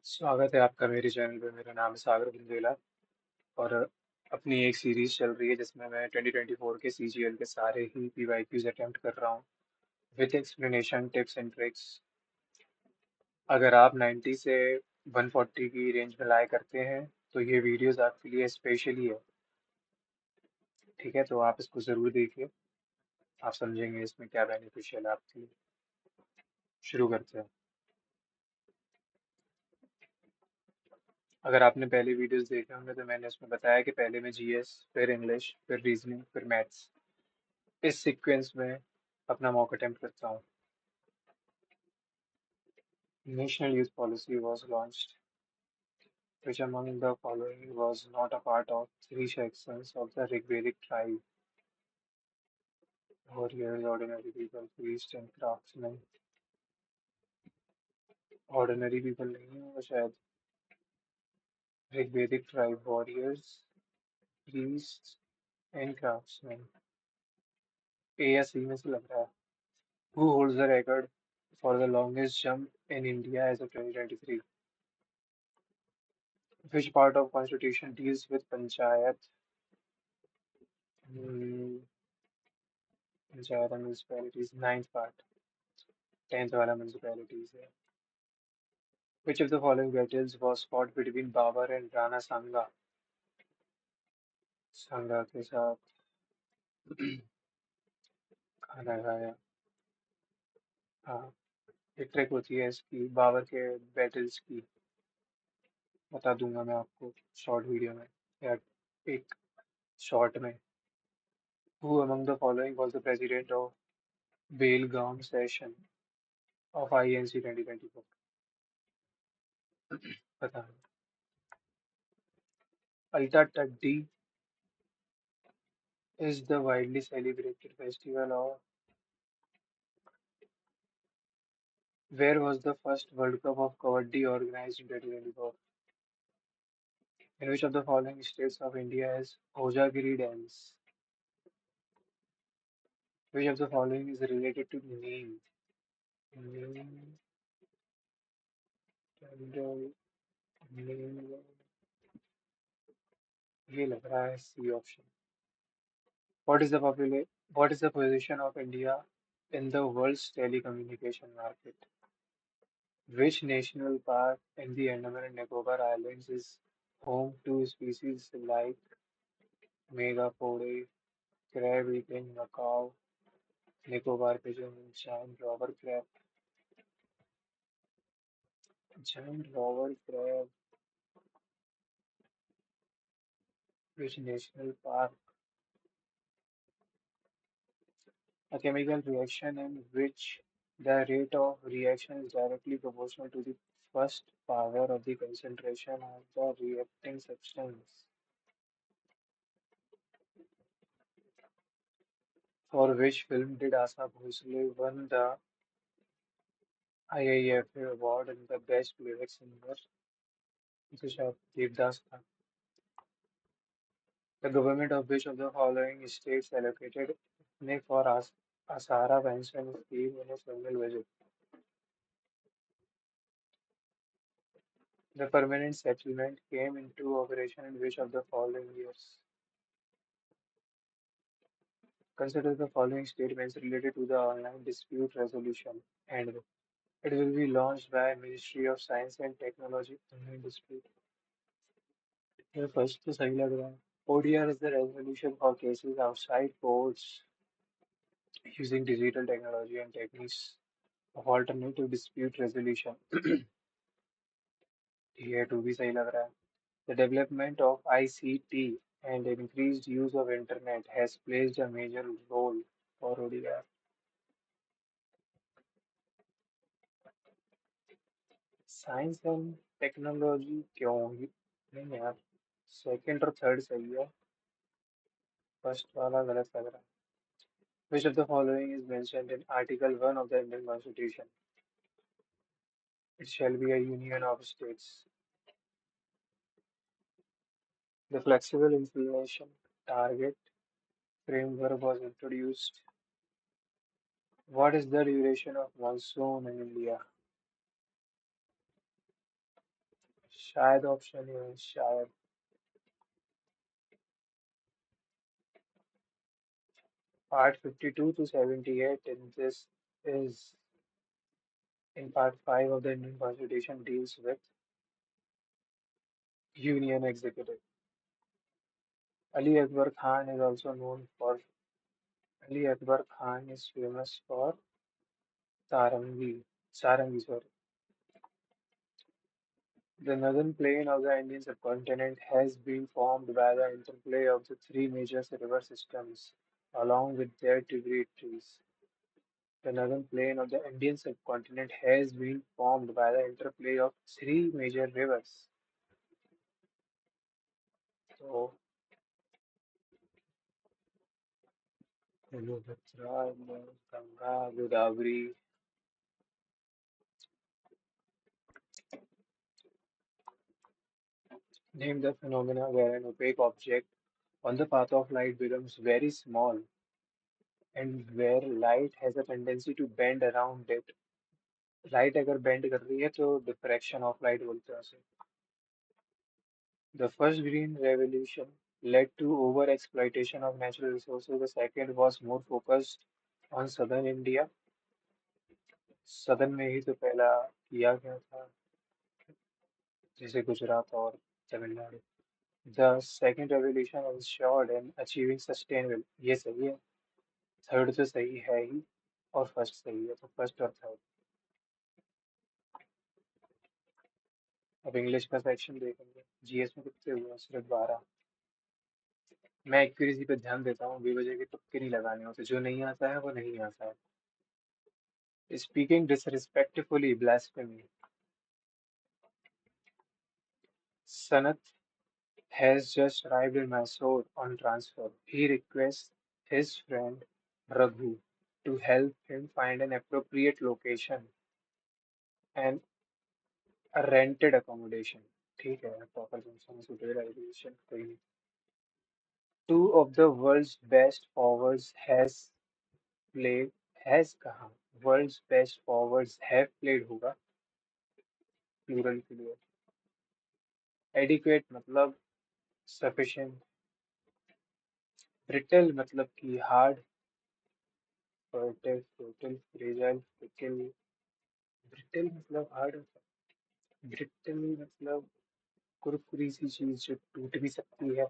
स्वागत है आपका मेरे चैनल पे। मेरा नाम है सागर बुंदेला और अपनी एक सीरीज चल रही है जिसमें मैं 2024 के सीजीएल के सारे ही पीवाईक्यूज अटेम्प्ट कर रहा हूँ with explanation tips and tricks. अगर आप 90 से 140 की रेंज में लाए करते हैं तो ये वीडियोस आपके लिए स्पेशली है। ठीक है, तो आप इसको ज़रूर देखिए। आप समझेंगे इसमें क्या बेनिफिशियल है आपके लिए। शुरू करते हैं। अगर आपने पहले वीडियोस देखे होंगे तो मैंने उसमें बताया कि पहले मैं जीएस, फिर इंग्लिश, फिर रीजनिंग, फिर मैथ्स, इस सीक्वेंस में अपना मॉक अटेम्प्ट करता हूँ। National Youth Policy was launched, which among the following was not a part of three sections of the Rigvedic tribe: warriors, ordinary people, priests and craftsmen. Ordinary people नहीं होगा शायद। Rigvedic tribe: warriors, priests and craftsmen. A या C में से लग रहा है। Who holds the record for the longest jump in India as of 2023? Which part of constitution deals with panchayat? Hmm, panchayat and municipalities. Ninth part. 10th वाला municipalities है। Which of the following battles was fought between Babur and Rana Sanga? संगा के साथ खाना खाया। हाँ, एक trick होती है इसकी बाबर के बैटल्स की, बता दूंगा मैं आपको शॉर्ट वीडियो में या एक शॉर्ट में। Who among the following was the president of Belgaum session of INC 2024? पता नहीं। Alta Taddi is the widely celebrated festival of where was the first World Cup of Kabaddi organized in 2024? In which of the following states of India is Ojagiri dance? Which of the following is related to name? Name, candle, name, ये लग रहा है C option. What is the What is the position of India in the world's telecommunication market? Which national park in the Andaman and Nicobar Islands is home to species like megapode, crab eating macaw, Nicobar pigeon, and giant robber crab? Giant robber crab, which national park? A chemical reaction in which the rate of reaction is directly proportional to the first power of the concentration of the reacting substance. For which film did Asa Bhosle won the IIFA award in the Best Playback Singer? तो शायद देवदास था। The government of which of the following states allocated money for Asara pension scheme in a single budget? The permanent settlement came into operation in which of the following years? Consider the following statements related to the online dispute resolution, and it will be launched by Ministry of Science and Technology. Online dispute. ये first तो सही लग रहा है। ODR is the resolution for cases outside courts using digital technology and techniques of alternative dispute resolution. ये to भी सही लग रहा है। The development of ICT and increased use of internet has played a major role for ODR. Science and technology क्यों ही नहीं यार। Second और थर्ड सही है, फर्स्ट वाला गलत लग रहा है। Which of the following is mentioned in Article 1 of the Indian Constitution? It shall be a union of states. The flexible inflation target framework was introduced. What is the duration of monsoon in India? शायद option है शायद। Part 52 to 78 in this is in part 5 of the Indian Constitution deals with Union Executive. Ali Akbar Khan is also known for Ali Akbar Khan is famous for Sarangi. Sarangi, sorry. The northern plain of the Indian subcontinent has been formed by the interplay of the three major river systems along with their tributaries. The northern plain of the Indian subcontinent has been formed by the interplay of three major rivers. So, Brahmaputra, Ganga, Godavari. Name the phenomena where an opaque object on the path of light becomes very small and where light has a tendency to bend around it. Light अगर bend कर रही है तो diffraction of light बोलते हैं उसे. The first green revolution led to over exploitation of natural resources. The second was more focused on southern India. सदन में ही तो पहला किया गया था, जैसे गुजरात और Tamil Nadu. The second revolution ensured in achieving sustainable. ये सही है. थर्ड तो सही है ही और फर्स्ट सही है, तो फर्स्ट और थर्ड. अब इंग्लिश का सेक्शन देखेंगे. जीएस में कितने हुए? सिर्फ 12. मैं एक्यूरेसी पे ध्यान देता हूँ, बेवजह के तुक्के नहीं लगाने होते. जो नहीं आता है वो नहीं आता है. Speaking disrespectfully, blasphemy. Sanath has just arrived in Mysore on transfer. He requests his friend Raghu to help him find an appropriate location and a rented accommodation. ठीक है, proper function suitable accommodation कोई नहीं. Two of the world's best forwards played has कहा. World's best forwards have played होगा plural के लिए. Adequate मतलब sufficient. Brittle मतलब कि hard. fertile, fragile, fickle. Brittle मतलब हार्ड होता है. ब्रिटल मतलब कुरकुरी सी चीज जो टूट भी सकती है.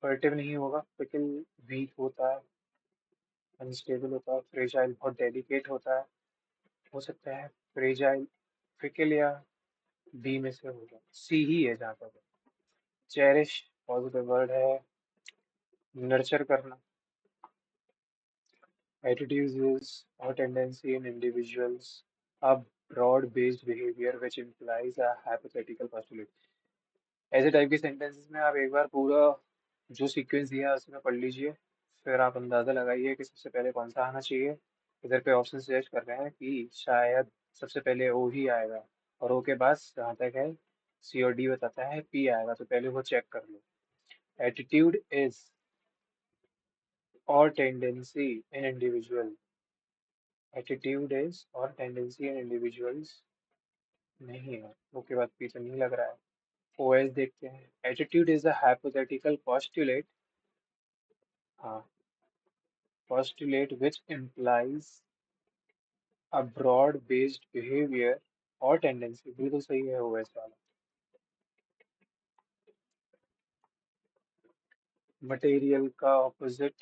फर्टिव नहीं होगा. फिकल वीक होता है, अनस्टेबल होता है. फ्रेजाइल बहुत डेलिकेट होता है. हो सकता है फ्रेजाइल. फिकल या बी में से होगा. सी ही है जहाँ तक. चेरिश पॉजिटिव वर्ड है. नर्चर करना. Attitudes is a tendency in individuals, a broad-based behavior which implies a hypothetical postulate. ऐसे टाइप के सेंटेंसेस में आप एक बार पूरा जो सीक्वेंस दिया है उसमें पढ़ लीजिए, फिर आप अंदाजा लगाइए कि सबसे पहले कौन सा आना चाहिए. इधर पे ऑप्शन सजेस्ट कर रहे हैं कि शायद सबसे पहले ओ ही आएगा और ओ के बाद जहाँ तक है सी और डी बताता है पी आएगा, तो पहले वो चेक कर लो. एटीट्यूड इज और tendency in individual. Attitude is और टेंडेंसी इन इंडिविजुअल्स नहीं है. वो के बाद पी तो नहीं लग रहा है. ओएस देखते हैं. Attitude is a hypothetical postulate. हाँ, postulate which implies a broad based behavior और टेंडेंसी. बिल्कुल सही है ओएस वाला. मटेरियल का ऑपोजिट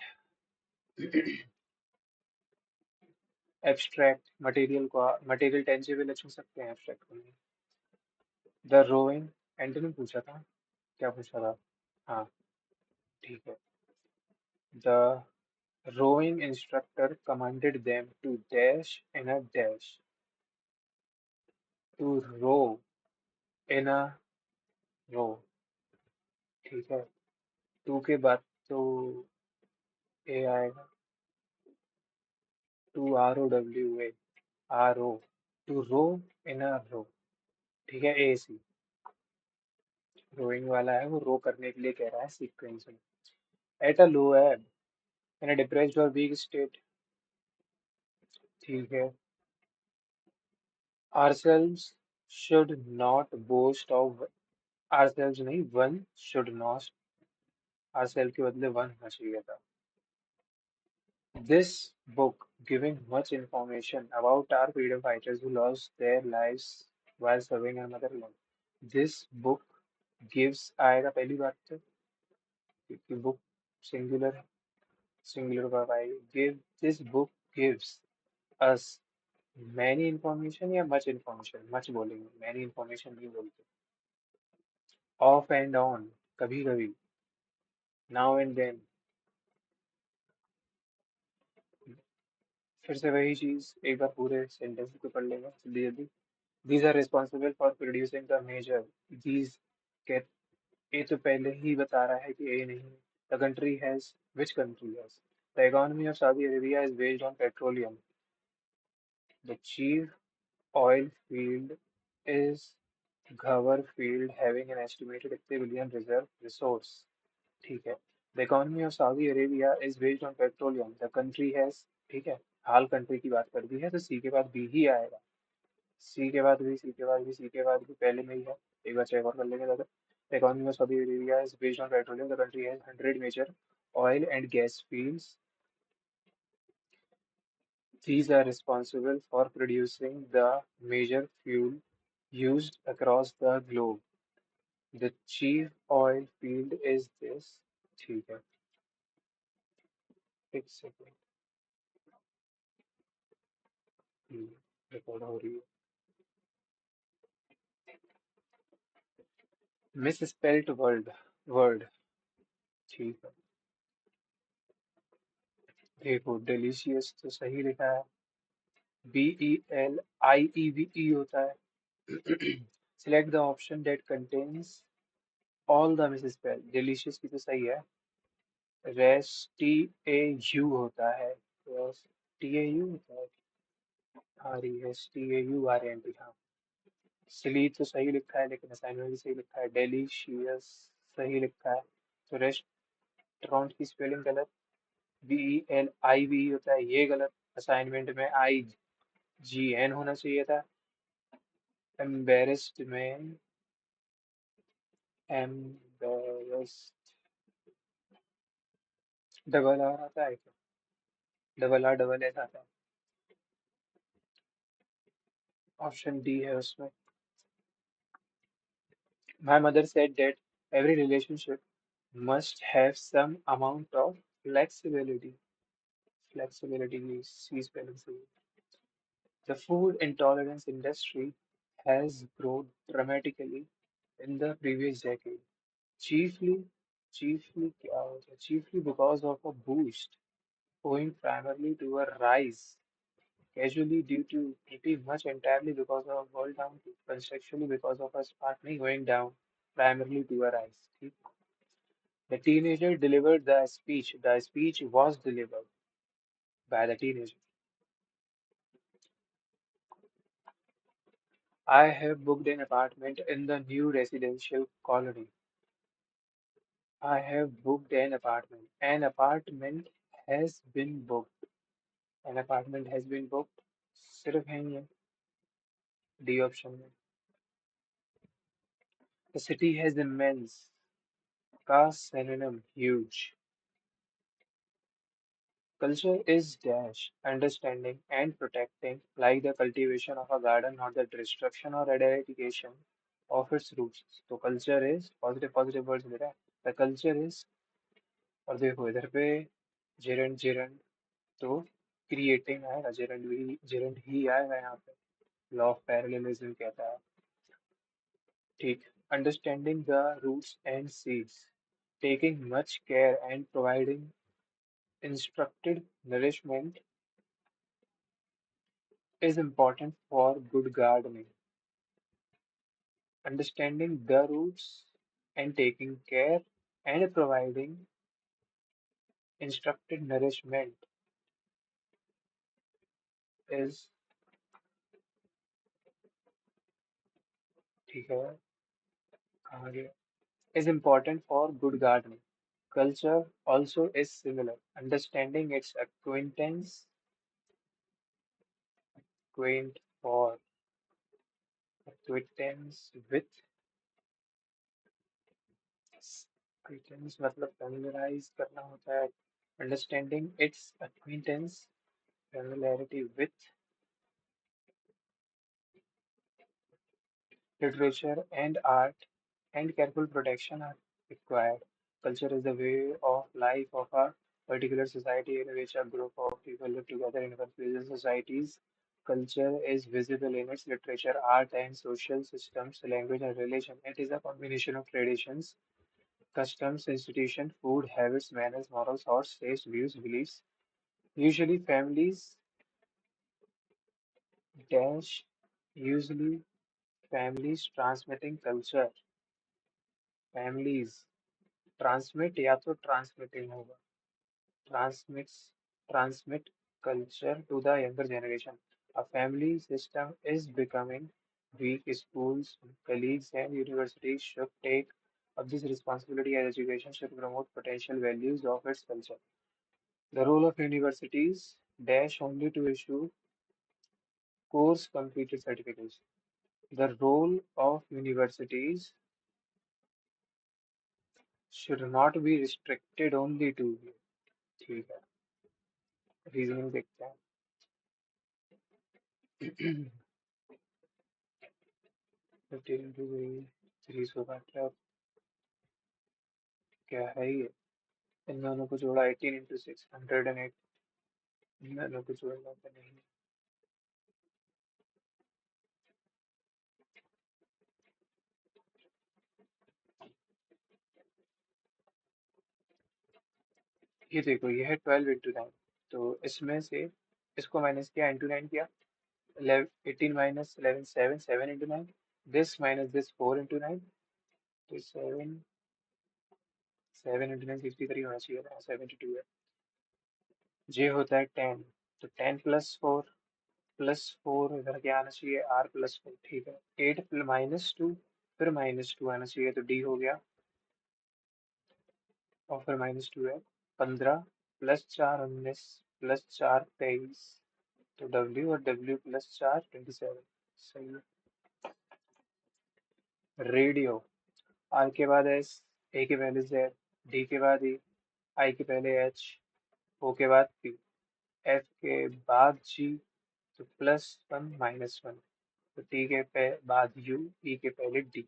एब्स्ट्रैक्ट. मटेरियल को मटेरियल टेंजिबल छू सकते हैं, एब्स्ट्रैक्ट को नहीं. द रोइंग एंटोनिम पूछा था. क्या पूछा था? हाँ, ठीक है. The rowing instructor commanded them to dash in a dash. To row in a row. ठीक है. टू के बाद तो ए आएगा. Two R O W A. R O. Two row in a row. ठीक है. ए सी रोइंग वाला है, वो रो करने के लिए कह रहा है सीक्वेंस में. एट अ लो एब इन अ डिप्रेस्ड और वीक स्टेट. ठीक है. ourselves should not boast of ourselves नहीं, one should not ourselves के बदले one होना चाहिए था. This book giving much information about our freedom fighters who lost their lives while serving our motherland. This book gives आएगा पहली बात तो क्योंकि book singular है, singular verb आएगी. Give this book gives us many information या much information, much बोलेंगे, many information नहीं बोलते. Off and on, कभी कभी, now and then. फिर से वही चीज एक बार पूरे सेंटेंस को पढ़ लेंगे जल्दी जल्दी. These are responsible for producing the major. These के ये तो पहले ही बता रहा है कि ये नहीं. The country has which country has? The economy of Saudi Arabia is based on petroleum. The chief oil field is Ghawar field having an estimated 80 billion reserve resource. ठीक है. The economy of Saudi Arabia is based on petroleum. The country has. ठीक है. हाल country की बात कर दी है तो सी के बाद बी ही आएगा. सी के बाद भी, सी के बाद भी, सी के बाद भी पहले में ही है. एक बार चेक और कर लेंगे ज़रा. The economy of Saudi Arabia is based on petroleum. The country has 100 major oil and gas fields. These are responsible for producing the major fuel used across the globe. The chief oil field is this. ठीक है. एक second. Record हो रही है. Miss spelt word word. ठीक है. देखो delicious तो सही लिखा है. BELIEVE होता है. Select the option that contains all the misspell. Delicious की तो सही है. RESTAU होता है. RESTAU होता है. RESTAURNT. हाँ. सिली तो सही लिखा है लेकिन असाइनमेंट भी सही लिखा है. डेलीशियस सही लिखा है तो रेस्टोरेंट की स्पेलिंग गलत. BELIVE होता है ये गलत. असाइनमेंट में IGN होना चाहिए था. एम्बेरस्ड में एम्बेरस्ड डबल आर आता है क्या? डबल आर डबल एस आता है. ऑप्शन डी है उसमें. My mother said that every relationship must have some amount of flexibility. Flexibility is C spelling C. The food intolerance industry has grown dramatically in the previous decade. Chiefly, क्या होता है? Chiefly because of a boost owing primarily to a rise, casually due to pretty much entirely because of world down, constructually because of a sparkling going down, primarily to a rise. ठीक? The teenager delivered the speech. The speech was delivered by the teenager. I have booked an apartment in the new residential colony. I have booked an apartment. An apartment has been booked. An apartment has been booked. सिर्फ है ये D option में. The city has immense का synonym huge. Culture is dash understanding and protecting, like the cultivation of a garden, not the destruction or eradication of its roots. तो culture is positive words दे रहा है. The culture is. और देखो इधर पे gerund gerund तो creating आएगा. gerund ही आएगा यहाँ पे. Law of parallelism कहता है. ठीक. Understanding the roots and seeds, taking much care and providing instructed nourishment is important for good gardening. Understanding the roots and taking care and providing instructed nourishment is. ठीक है. कहाँ गया? Is important for good gardening. Culture also is similar. Understanding its quaint for Acquaintance with, acquaintance मतलब familiarize करना होता है, understanding its acquaintance, familiarity with literature and art, and careful protection are required. Culture is the way of life of a particular society in which a group of people live together in one place. In societies, culture is visible in its literature, art, and social systems, language, and religion. It is a combination of traditions, customs, institutions, food, habits, manners, morals, thoughts, tastes, views, beliefs. Usually, dash, usually families transmitting culture, families transmit या तो transmitting होगा, transmits, transmit culture to the younger generation. A family system is becoming weak. Schools, colleges, and universities should take up this responsibility as education should promote potential values of its culture. The role of universities dash only to issue course completed certificates. The role of universities should not be restricted only to, ठीक है, reasoning देखते हैं। 15 into 3 क्या है ये? इन दोनों को जोड़ा 18 into 6 108, इन दोनों को जोड़ना तो नहीं। ये देखो, ये है 12 into 9, तो इसमें से इसको माइनस किया, इंटू 9 किया, 18 minus 11 7 7 into 9, this minus this 4 into 9, तो 7 into 9 63 होना चाहिए था, 72 है। जे होता है 10, तो 10 +4 इधर क्या आना चाहिए, r +4, ठीक है। 8 -2, फिर -2 आना चाहिए, तो d हो गया, और फिर -2 है। 15 +4 19 +4 23, तो w, और w +4 27, सही है। रेडियो, r के बाद s, a के पहले z, d के बाद e, i के पहले h, o के बाद p, f के बाद g, तो +1 -1, तो t के बाद u, e के पहले d,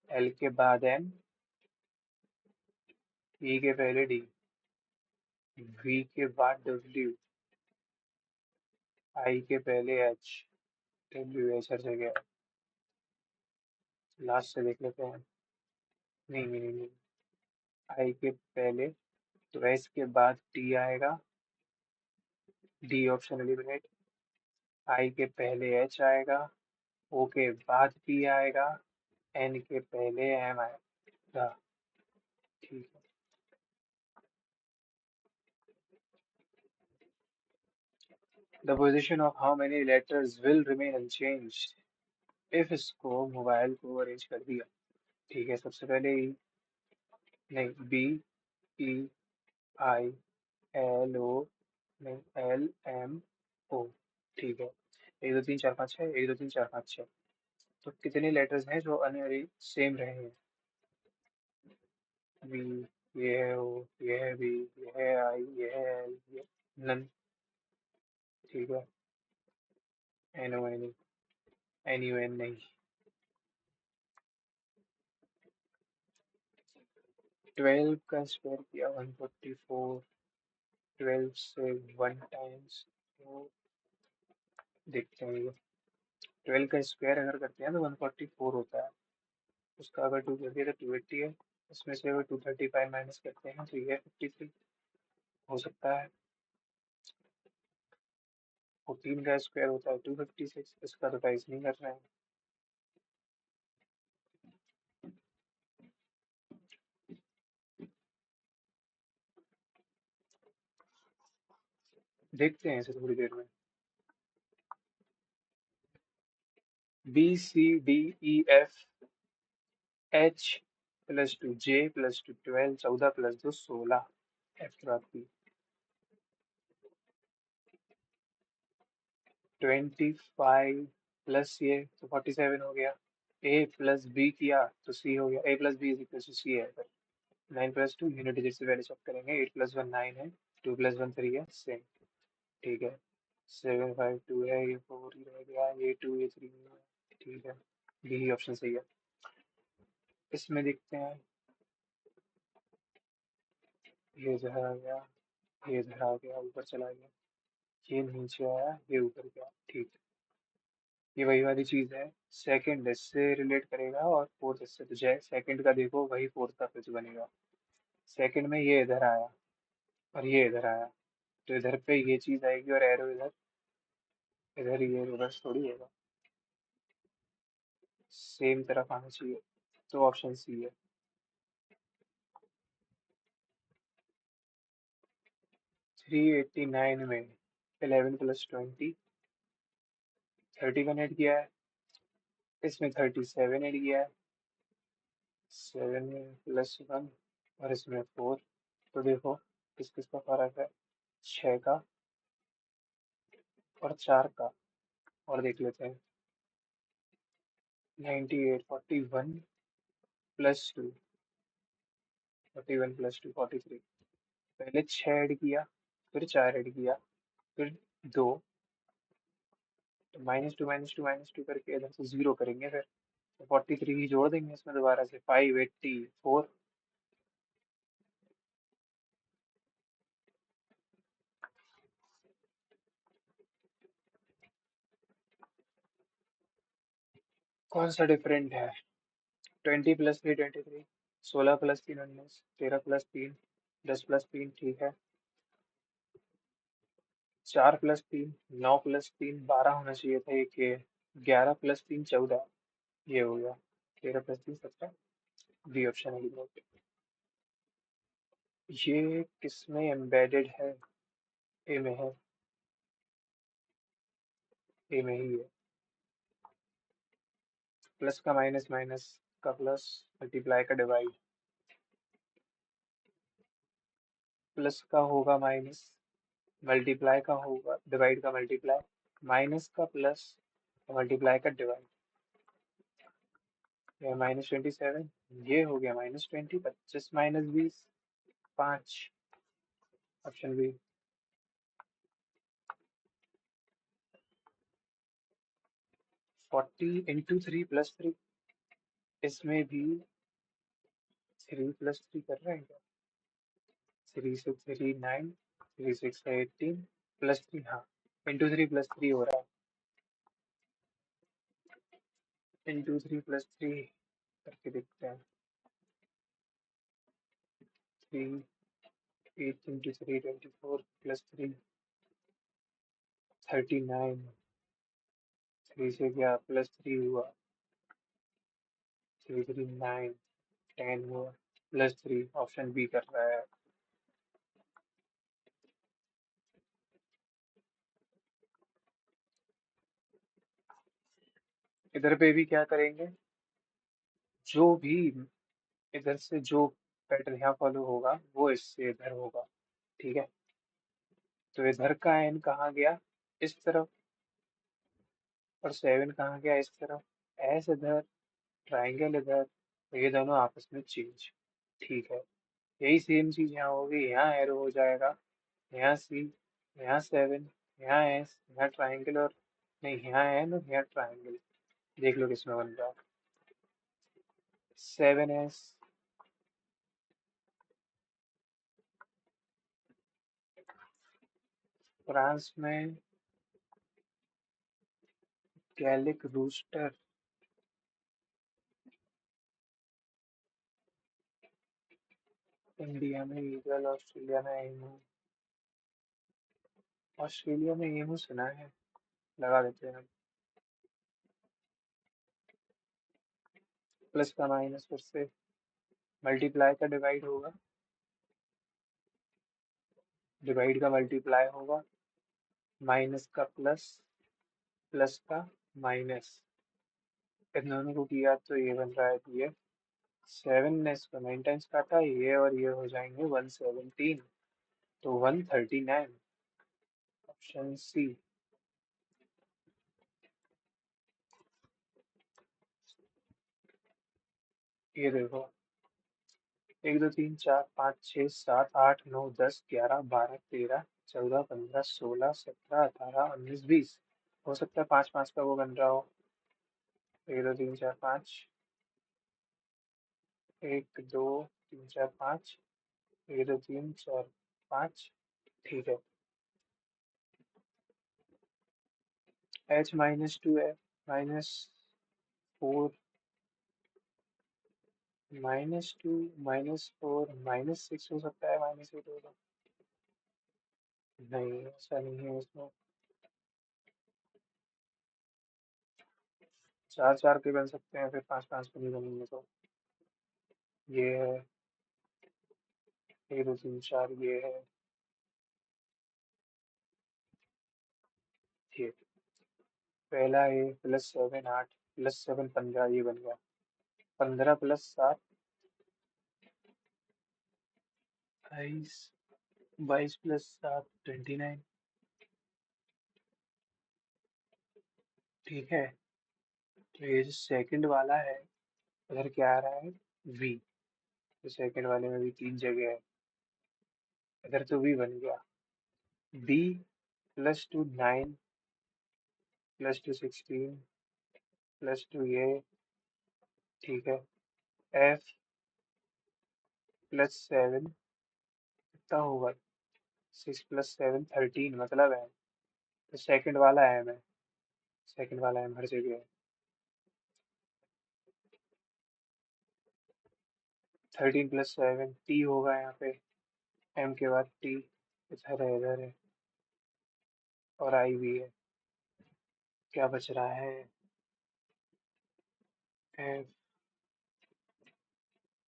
l के बाद m, e के पहले d, v के बाद w, i के पहले h, w h हर जगह। लास्ट से देख लेते हैं। नहीं नहीं नहीं नहीं, आई के पहले, तो एस के बाद टी आएगा, डी ऑप्शन एलिमिनेट, आई के पहले एच आएगा, ओ के बाद पी आएगा, एन के पहले एम आएगा, ठीक है। The position of how many letters will remain unchanged if इसको मोबाइल को अरेंज कर दिया, ठीक है। सबसे पहले ई, नहीं, बी, ई, आई, एल, ओ, नहीं, एल, एम, ओ, ठीक है। 1 2 3 4 5 6, 1 2 3 4 5 6, तो कितने लेटर्स हैं जो अनअरेंज सेम रहे हैं? बी, ये है ओ, ये है बी, ये है आई, ये है एल, ये नन, ठीक है। N O N, N U N नहीं। 12 का स्क्वायर किया 144, 12 से 1 टाइम्स, तो देखते हैं ये। 12 का स्क्वायर अगर करते हैं तो 144 होता है, उसका अगर 2 कर दिया तो 280 है, इसमें से अगर 235 माइनस करते हैं तो ये 53 हो सकता है। 14 का स्क्वायर होता है 256, इसका तो टाइस नहीं करना है। देखते हैं इसे थोड़ी देर में। B C D E F H +2 J +2 12 14 +2 16, F के बाद पी 25 प्लस ये तो 47 हो गया, ए प्लस बी किया तो सी हो गया, A plus B is equal to C है। फिर 9 + 2 यूनिट डिजिट से पहले चेक करेंगे। 8 + 1 9 है, 2 + 1 3 है, सेम। ठीक है, 7 5 2 है, ये 4 ही रह गया, ये 2 ये 3 है। ठीक है, यही ऑप्शन सही है। इसमें देखते हैं, ये इधर आ गया, ये इधर आ गया, ऊपर चला गया, ये नीचे आया, ये ऊपर गया। ठीक, ये वही वाली चीज है। सेकंड इससे रिलेट करेगा और फोर्थ इससे, तो जय सेकंड का देखो वही फोर्थ का फिर बनेगा। सेकंड में ये इधर आया और ये इधर आया, तो इधर पे ये चीज आएगी और एरो इधर, इधर ये रिवर्स थोड़ी होगा, सेम तरफ आना चाहिए। तो ऑप्शन सी है। 389 में 11 + 20 31 ऐड किया है, इसमें 37 ऐड किया है, 7 + 1 और इसमें 4। तो देखो किस किस का फर्क है, 6 का और 4 का। और देख लेते हैं, 98 41 + 2, 41 + 2 43। पहले 6 ऐड किया, फिर 4 ऐड किया, फिर 2, तो -2 - 2 - 2 करके इधर से 0 करेंगे, फिर 43 ही जोड़ देंगे इसमें दोबारा से, 584। कौन सा डिफरेंट है? 20 + 3 23, 16 + 3 19, 13 + 3 10 + 3। ठीक है, 4 + 3 9 + 3 12 होना चाहिए था, एक ये 11 + 3 14, ये हो गया 13 + 3 17। बी ऑप्शन है। ये किसमें एम्बेडेड है? ए में है, ए में ही है। प्लस का माइनस, माइनस का प्लस, मल्टीप्लाई का डिवाइड, प्लस का होगा माइनस, मल्टीप्लाई का होगा डिवाइड का मल्टीप्लाई, माइनस का प्लस, मल्टीप्लाई का डिवाइड। ये -27, ये हो गया -20, 25 - 20 5। Option B. 40 × 3 + 3, इसमें भी 3 + 3 कर रहे हैं क्या? 3 6 3 9, 3 6 18 +3, हाँ, × 3 + 3 हो रहा है, × 3 + 3 करके देखते हैं। 3 8 × 3 24 +3 39, 3 से गया +3 हुआ, 3 3 9 10 हुआ, +3। ऑप्शन बी कर रहा है। इधर पे भी क्या करेंगे, जो भी इधर से जो पैटर्न यहाँ फॉलो होगा वो इससे इधर होगा। ठीक है, तो इधर का एन कहाँ गया, इस तरफ, और 7 कहाँ गया, इस तरफ। एस इधर, ट्राइंगल इधर, तो ये दोनों आपस में चेंज। ठीक है, यही सेम चीज यहाँ होगी, यहाँ एरो हो जाएगा, यहाँ सी, यहाँ 7, यहाँ एस, यहाँ ट्राइंगल, और नहीं यहाँ एन और यहाँ ट्राइंगल। देख लो किसमें बन रहा है। 7s, फ्रांस में गैलिक रूस्टर, इंडिया में ईगल, ऑस्ट्रेलिया में एमू। ऑस्ट्रेलिया में एमू सुना है, लगा देते हैं। प्लस का माइनस फिर से, मल्टीप्लाई का डिवाइड होगा, डिवाइड का मल्टीप्लाई होगा, माइनस का प्लस, प्लस का माइनस, इन दोनों को किया तो ये बन रहा है कि ये 7 ने इसको 9 टाइम्स काटा, ये और ये हो जाएंगे 117, तो 139। Option C. ये देखो, 1 2 3 4 5 6 7 8 9 10 11 12 13 14 15 16 17 18 19 20। हो सकता है 5 5 का वो बन रहा हो। 1 2 3 4 5। 1 2 3 4 5। 1 2 3 4 5। ठीक है। H-2 है, -4, -2, -4, -6 हो सकता है, -8 होगा। नहीं, ऐसा नहीं है इसमें। 4 4 के बन सकते हैं, फिर 5 5 के नहीं बनेंगे तो। ये है 1 2 3 4, ये है। ये पहला है +7 8, +7 15, ये बन गया। 15 + 7 22, 22 + 7 29। ठीक है। तो ये जो सेकंड वाला है, इधर क्या आ रहा है? V। तो सेकंड वाले में भी 3 जगह है, इधर तो V बन गया। B +2 9, +2 16, +2 ये। ठीक है। F +7 कितना होगा? 6 + 7 13, मतलब है। तो सेकंड वाला M है। सेकंड वाला M हर जगह है। 13 + 7 T होगा यहाँ पे। M के बाद T इधर है और I भी है। क्या बच रहा है? F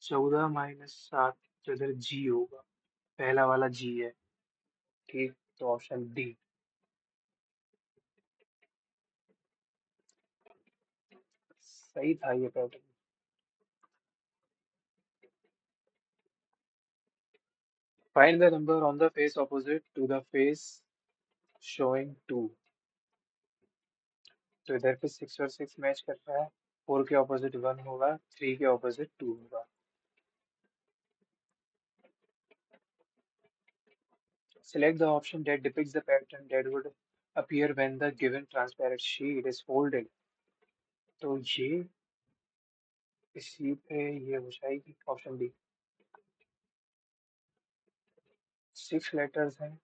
14 - 7, तो इधर G होगा। पहला वाला G है। ठीक, तो ऑप्शन डी। सही था ये pattern. Find the number on the face opposite to the face showing 2। तो इधर पे 6 और 6 मैच कर रहा है। 4 के ऑपोजिट 1 होगा, 3 के ऑपोजिट 2 होगा। Select the option that depicts the pattern that would appear when the given transparent sheet is folded। तो ये इसी पे ये हो जाएगी ऑप्शन डी। 6 लेटर्स हैं।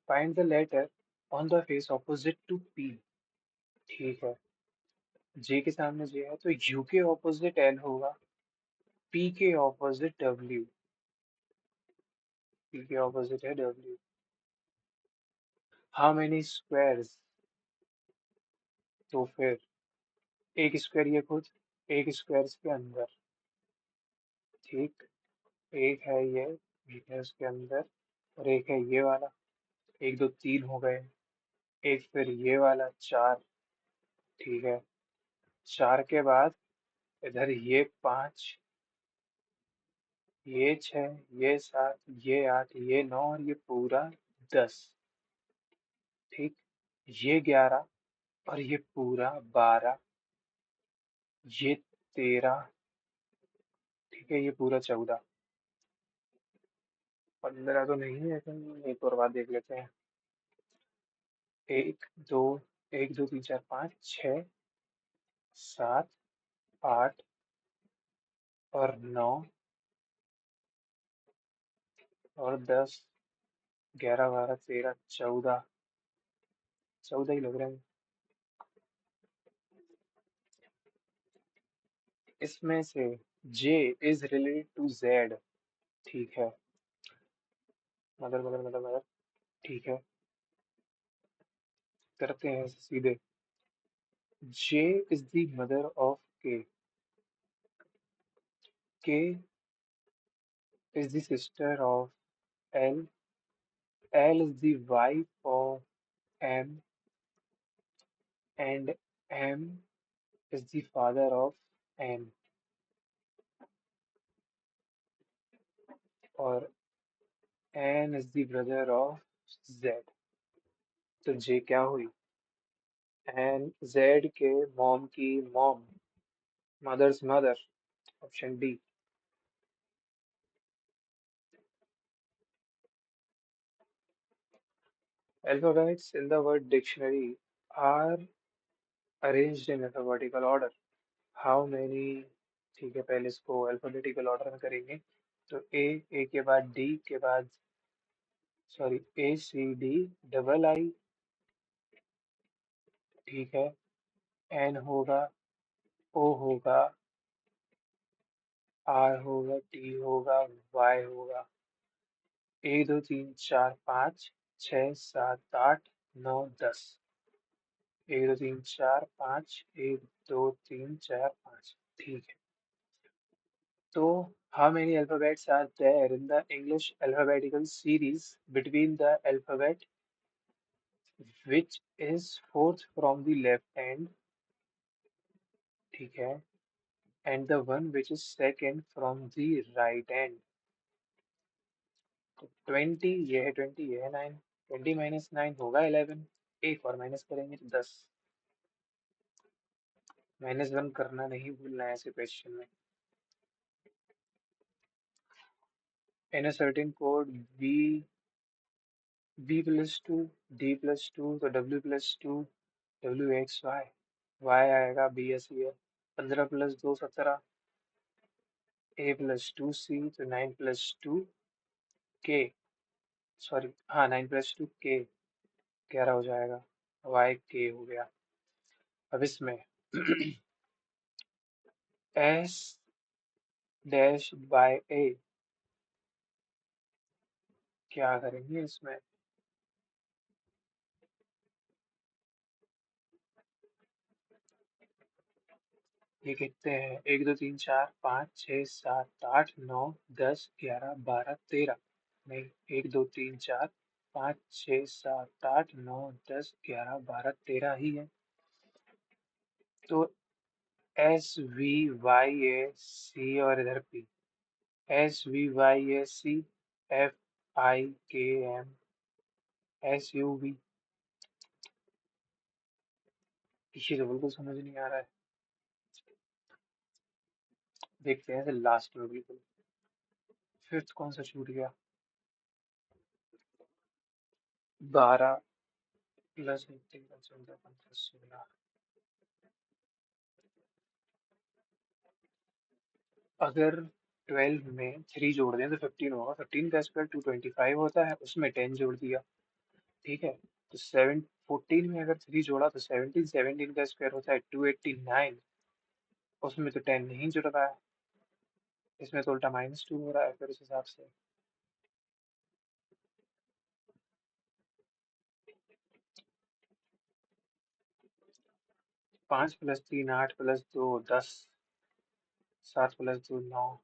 Find the letter on the face opposite to P. ठीक है। जे के सामने जे है, तो यू के ऑपोजिट एल होगा। पी के ऑपोजिट डब्ल्यू। पी के ऑपोजिट है डब्ल्यू। How many squares? तो फिर एक स्क्वायर ये खुद, एक स्क्वायर के अंदर। ठीक। एक है ये, एक है उसके अंदर, और एक है ये वाला। 1 2 3 हो गए। एक फिर ये वाला 4। ठीक है। 4 के बाद इधर ये 5, ये 6, ये 7, ये 8, ये 9 और ये पूरा 10। ठीक। ये 11 और ये पूरा 12, ये 13। ठीक है, ये पूरा 14। 15 तो नहीं है, लेकिन एक और बात देख लेते हैं। एक दो, 1 2 3 4 5 6 7 8 और 9 और 10, 11 12 13 14। 14 ही लग रहा है इसमें से। J is related to Z। ठीक है। मदर। ठीक है, करते हैं सीधे। J is the mother of K. K is the sister of L. L is the wife of M, and M is the father of N, और N is the brother of Z। तो J क्या हुई? N Z के mom की mom, mother's mother, option D. Alphabets in the word dictionary are arranged in alphabetical order. How many? ठीक है, पहले इसको अल्फाबेटिकल ऑर्डर में करेंगे। तो ए के बाद डी के बाद, सॉरी, ACD, डबल आई, ठीक है, एन होगा, ओ होगा, आर होगा, टी होगा, वाई होगा। 1 2 3 4 5 6 7 8 9 10। 1 2 3 4 5 1 2 3 4 5, ठीक है। So, how many alphabets are there in the English alphabetical series between the alphabet which is fourth from the left hand, ठीक है, and the one which is second from the right hand? तो 20, ये है 20, ये है 9। 20 minus 9 होगा 11। एक और माइनस करेंगे तो 10। -1 करना नहीं भूलना है ऐसे क्वेश्चन में। In a certain code, B plus 2, D plus 2, तो W plus 2, WXY, Y आएगा, B ऐसी है। 15 प्लस 2 17, A प्लस 2C, तो 9 प्लस 2 K, सॉरी, हाँ, 9 प्लस 2 K, 11 हो जाएगा। YK हो गया। अब इसमें S डैश बाय A, क्या करेंगे इसमें? ये कितने हैं? 1 2 3 4 5 6 7 8 9 10 11 12 13। नहीं, 1 2 3 4 5 6 7 8 9 10 11 12 13 ही है। तो SVYAC और इधर P, SVYAC, FIKM, SUV। इसी तो बिल्कुल समझ नहीं आ रहा है। देखते हैं लास्ट में बिल्कुल। फिफ्थ कौन सा छूट गया? 12 प्लस 16। अगर 12 में 3 जोड़ दें तो 15 होगा। 15 का स्क्वायर 225 होता है, उसमें 10 जोड़ दिया, ठीक है। तो 14 में अगर 3 जोड़ा तो 17, 17 का स्क्वायर होता है 289, उसमें तो 10 नहीं जुड़ रहा है, इसमें तो उल्टा -2 हो रहा है फिर उस हिसाब से। 5 प्लस 3 8 प्लस 2 10, 7 प्लस 2 9।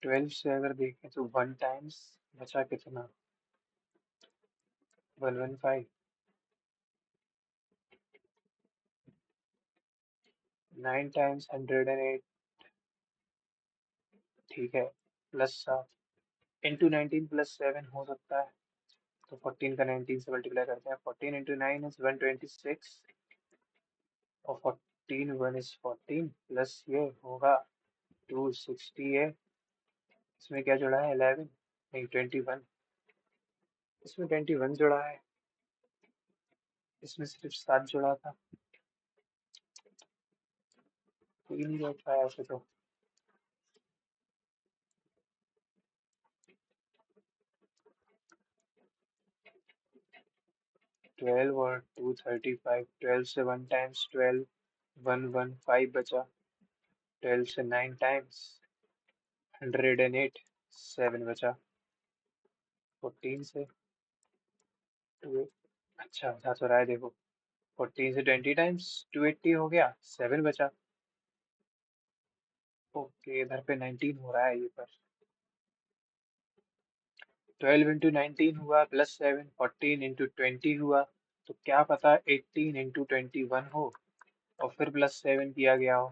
12 से अगर देखें तो 1 टाइम्स बचा कितना? 115। 9 टाइम्स 108, ठीक है, प्लस 7 इंटू 19 प्लस 7 हो सकता है। तो 14 का 19 से मल्टीप्लाई करते हैं। 14 इंटू 9 इज 126, और 14 1 इज 14, प्लस ये होगा 260 है। इसमें क्या जुड़ा है? 11, नहीं 21। इसमें 21 जुड़ा है, इसमें सिर्फ 7 जुड़ा था। तो ये नहीं बैठ पाया ऐसे तो। 12 और 235। 12 से 1 टाइम्स 12, 115 बचा। 12 से 9 टाइम्स 108, 7 बचा। 14 से 2, अच्छा था तो रहा है, देखो। 14 से 20 टाइम्स 280 हो गया, 7 बचा। ओके, इधर पे 19 हो रहा है ये पर। 12 इंटू 19 हुआ प्लस 7, 14 इंटू 20 हुआ, तो क्या पता 18 इंटू 21 हो और फिर प्लस 7 किया गया हो।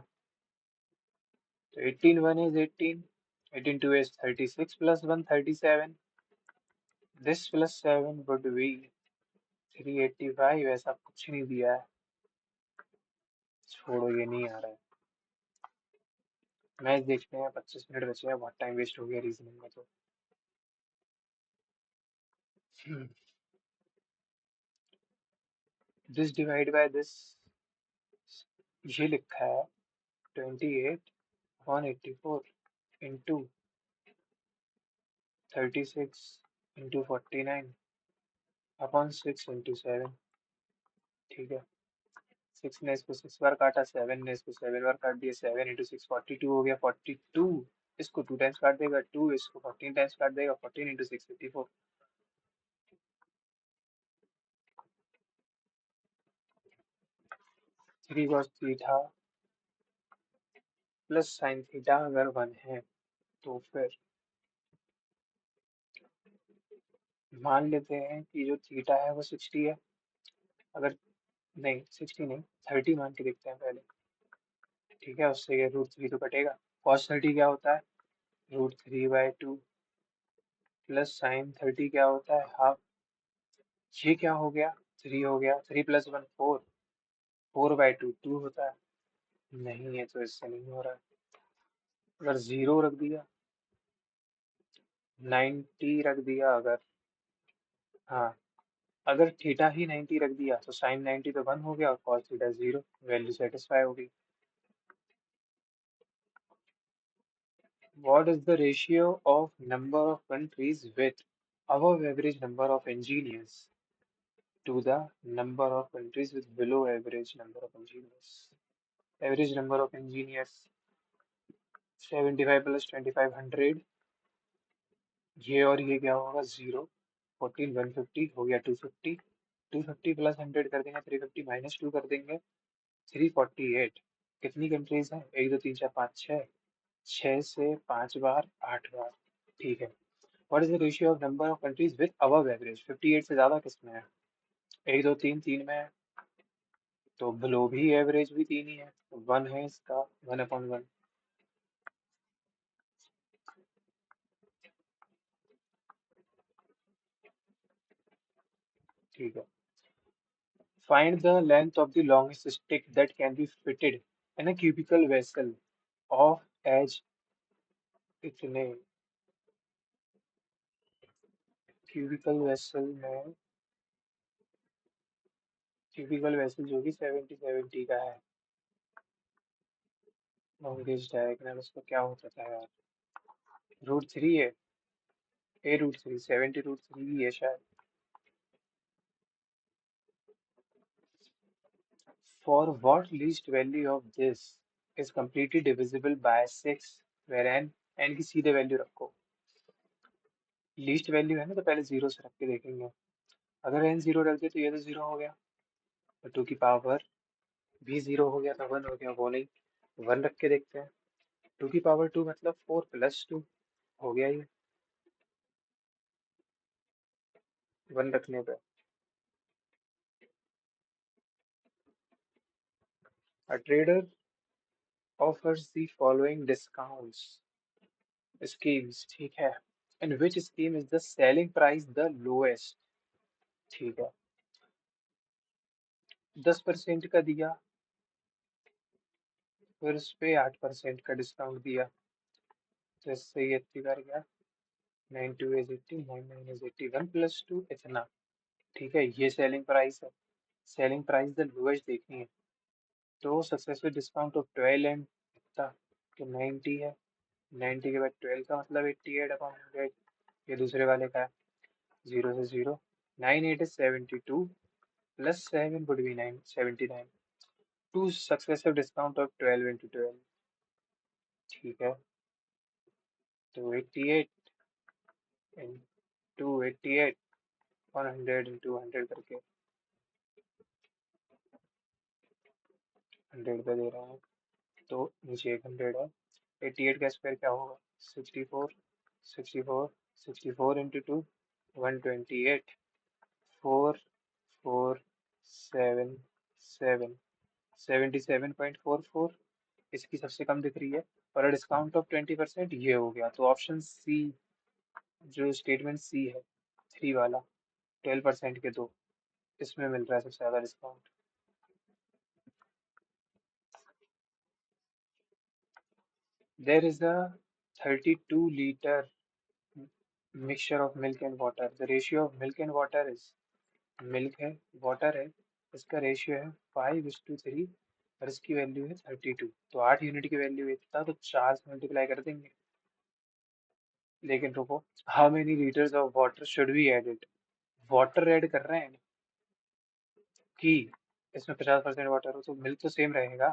तो 18 1 is 18, 18 2 is 36 plus 1 37। This plus 7 would be 385 ऐसा कुछ नहीं दिया है। छोड़ो, ये नहीं आ रहा है। मैच देखते हैं, 25 मिनट बचे हैं, बहुत टाइम वेस्ट हो गया रीजनिंग में तो। दिस डिवाइड बाय दिस, ये लिखा है 28/84 इंटू 36/49 अपॉन 6/7। ठीक है, 6 ने इसको 6 बार काटा, 7 ने इसको 7 बार काट दिया, 7 × 6 42 हो गया, 42 इसको 2 टाइम्स काट देगा, 2 इसको 14 टाइम्स काट देगा, 14 × 6 54। 3 cos theta plus sine theta अगर 1 है तो फिर मान लेते हैं कि जो थीटा है वो 60 है। अगर नहीं, 60 नहीं, 30 मान के देखते हैं पहले। ठीक है, उससे ये √3 तो कटेगा। cos 30 क्या होता है? √3/2 प्लस sin 30 क्या होता है? हाफ। ये क्या हो गया? 3 हो गया, 3 + 1 4, 4/2 2 होता है। नहीं, है तो इससे नहीं हो रहा है। अगर 0 रख दिया, 90 रख दिया अगर, हाँ, अगर थीटा ही 90 रख दिया तो साइन 90 तो 1 हो गया और cos थीटा 0, वैल्यू सेटिस्फाई होगी। What is the ratio of number of countries with above average number of engineers to the number of countries with below average number of engineers? Average number of engineers 75 + 2500, ये और ये क्या होगा? 0, 14 150 हो गया 250, 250 + 100 कर देंगे 350, -2 कर देंगे 348। कितनी कंट्रीज हैं? 1 2 3 4 5 6, 6 से 5 बार 8 बार। ठीक है। What is the ratio of number of countries with above average? 58 से ज्यादा किसमें है? 1 2 3 3 में है, तो below भी एवरेज भी 3 ही है, 1 है इसका, 1/1। ठीक है। Find the length of the longest stick that can be fitted in a cubical vessel of edge इतने। cubical vessel में, cubical vessel जो कि 70 का है, longest diagonal उसका क्या होता था यार? √3 है, a√3, 70 √3 ही है शायद। For what least value of this is completely divisible by 6, where n की सीधे वैल्यू रखो। लीस्ट वैल्यू है ना, तो पहले 0 से रख के देखेंगे। अगर n 0 रख दे तो ये तो 0 हो गया, और 2 की पावर भी 0 हो गया था, 1 हो गया, वो नहीं, 1 रख के देखते हैं। 2 की पावर 2 मतलब 4 + 2 हो गया ये, 1 रखने पे। A trader offers the following discounts schemes, ठीक है, in which scheme is the selling price the lowest? ठीक है, 10% का दिया, फिर उस पे 8% का डिस्काउंट दिया, तो इससे ये इतनी बार गया, 9 2 is 80, 9 9 is 81 + 2 इतना। ठीक है, ये सेलिंग प्राइस है। सेलिंग प्राइस द लोएस्ट देखनी है, तो सक्सेसफुल डिस्काउंट ऑफ 12 एंड इतना, तो 90 है, 90 के बाद 12 का मतलब 88/100, ये दूसरे वाले का है, 0 से 0, 9 8 is 72 + 7 would be 9 79, two successive discount of 12 × 12। ठीक है, तो 88 इंटू 88, 100 × 100 करके 100 पे दे रहा हूँ, तो नीचे 100 है। 88 का स्क्वायर क्या होगा? 64, 64, 64 × 2 128, 4 4 7 7 77.44, इसकी सबसे कम दिख रही है, और डिस्काउंट ऑफ 20% ये हो गया, तो ऑप्शन सी, जो स्टेटमेंट सी है 3 वाला, 12% के दो। इसमें मिल रहा है सबसे ज्यादा discount. There is a 32 litre mixture of milk and water. The ratio of milk and water is, milk है, वाटर है, इसका रेशियो है 5:3 और इसकी वैल्यू है 32। तो 8 यूनिट की वैल्यू इतना, तो 4 से मल्टीप्लाई कर देंगे। लेकिन रुको, how many litres of water should we add it? Water add कर रहे हैं कि इसमें 50% वाटर हो, तो मिल्क तो सेम रहेगा।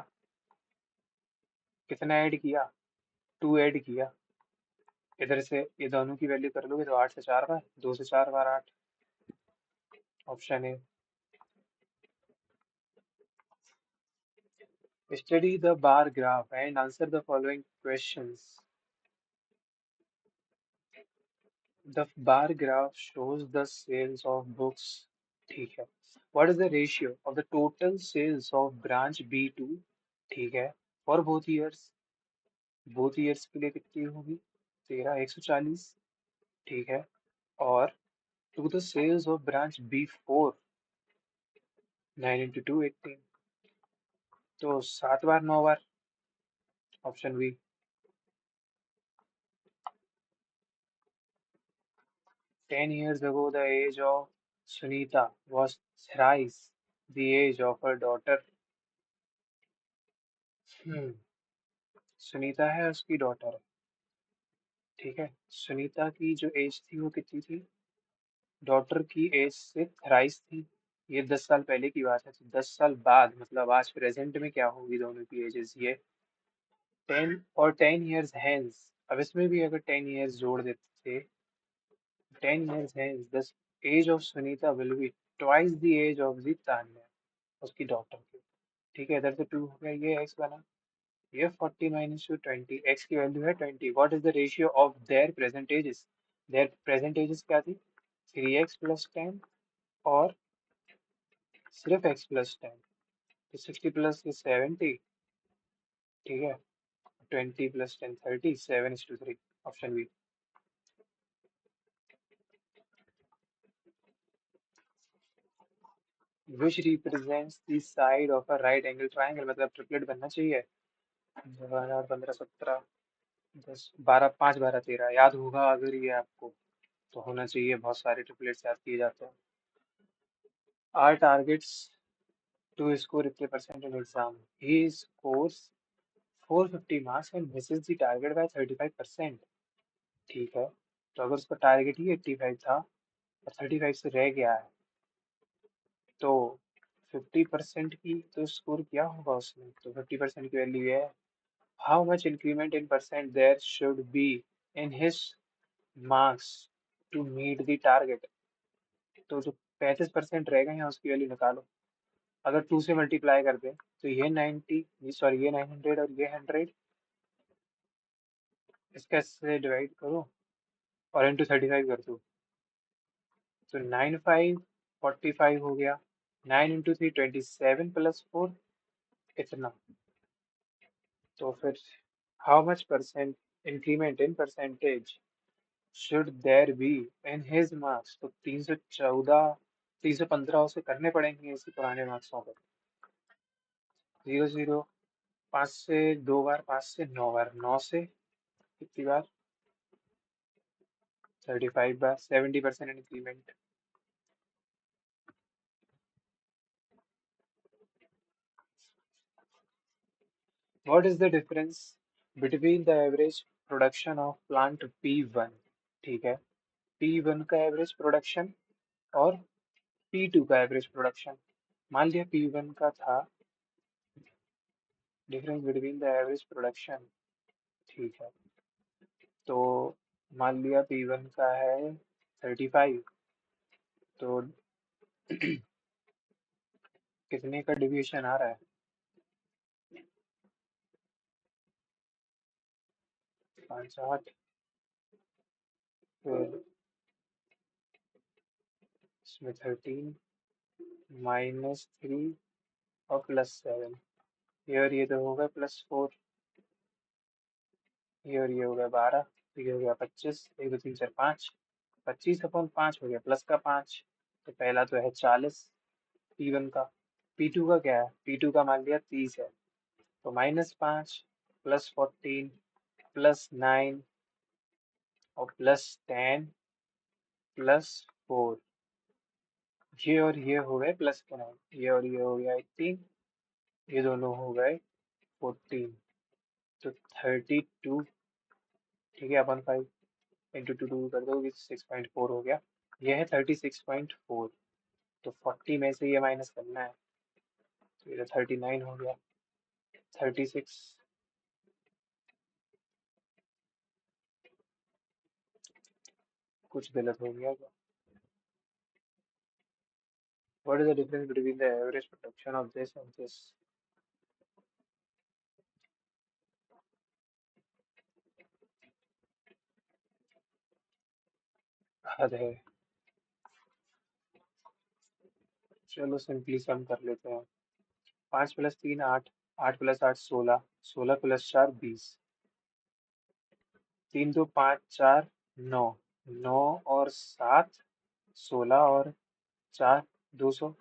कितना ऐड किया? 2 ऐड किया। इधर से ये दोनों की वैल्यू कर लोगे तो 8 से 4 बार, 2 से 4 बार 8। Option A. Study the bar graph and answer the following questions. The bar graph shows the sales of books. ठीक है. What is the ratio of the total sales of branch B2? ठीक है. For both years के लिए कितनी होगी? 13,140. ठीक है. और to the sales of branch B4, 9 into 2, 18. तो 7 बार 9 बार। Option B. 10 years ago, the age of Sunita was thrice the age of her daughter. हम्म, सुनीता है, उसकी डॉटर है। ठीक है, सुनीता की जो एज थी वो कितनी थी? डॉटर की एज से थ्राइस थी। ये 10 साल पहले की बात है, तो 10 साल बाद मतलब आज प्रेजेंट में क्या होगी दोनों की एजेस ये? 10 और 10 years hence, अब इसमें भी अगर 10 years जोड़ देते थे, 10 years hence the age of Sunita will be twice the age of the Tanya, उसकी डॉटर की। ठीक है, इधर से 2 हो गया, ये x बना। ये 40 माइनस टू 20, x की वैल्यू है 20। What is the ratio of their present ages? There present ages क्या थी? 3x+10 और सिर्फ x+10, तो 60 + 70। ठीक है, 20 + 10 30, 7:3। Option B. Which represents the side of a right angle triangle, मतलब ट्रिपलेट बनना चाहिए। 12 15 17 10 12 5 12 13 याद होगा अगर ये आपको, तो होना चाहिए, बहुत सारे ट्रिपलेट्स याद किए जाते हैं। Are targets to score 80% in exam. He scores 450 marks and misses the target by 35%. ठीक है, तो अगर उसका टारगेट ही 85 था और 35 से रह गया है, तो 50% की तो स्कोर किया होगा उसने। तो 50% की वैल्यू है, how much increment in percent there should be in his marks to meet the target. तो जो 35% रह गए हैं उसकी वैल्यू निकालो। अगर 2 से मल्टीप्लाई कर दें तो ये 90, सॉरी ये 900 और ये 100, इसका इससे डिवाइड करो और इंटू 35 कर दो, तो 9 5 45 हो गया। 9 into 3 27 +4 इतना। तो फिर how much percent increment in percentage should there be in his marks? तो 314 315 उसे करने पड़ेंगे इसी पुराने मार्क्सों पर। 0 0, 5 से 2 बार, 5 से 9 बार, 9 से कितनी बार? 35 बार, 70% increment. What is the difference between the average production of plant P1? ठीक है, P1 का एवरेज प्रोडक्शन और P2 का एवरेज प्रोडक्शन। मान लिया P1 का था, difference between the average production. ठीक है, तो मान लिया P1 का है 35, तो कितने का डिविएशन आ रहा है? 5 8, फिर इसमें 13 -3 और +7। ये और ये तो होगा +4, ये और ये हो गया 12, ये हो गया 25, 1 2 3 4 5, 25/5 हो गया, प्लस का 5। तो पहला तो है 40, P1 का। P2 का क्या है, P2 का मान लिया 30 है, तो -5 +14 +9 और +10 +4, ये और ये हो गए +9, ये और ये हो गया 18, ये दोनों हो गए 14, तो 32। ठीक है, अपन 5 इंटू टू कर दो, 6.4 हो गया। ये है 36.4, तो 40 में से ये माइनस करना है, तो ये 39 हो गया। 36, कुछ गलत हो गया क्या? What is the difference between the average production of this and this? हद है। चलो सिंपली सम कर लेते हैं। 5 + 3 8, 8 + 8 16, 16 + 4 20, 3 2 5 4 9, 9 और 7 16 और 4 200,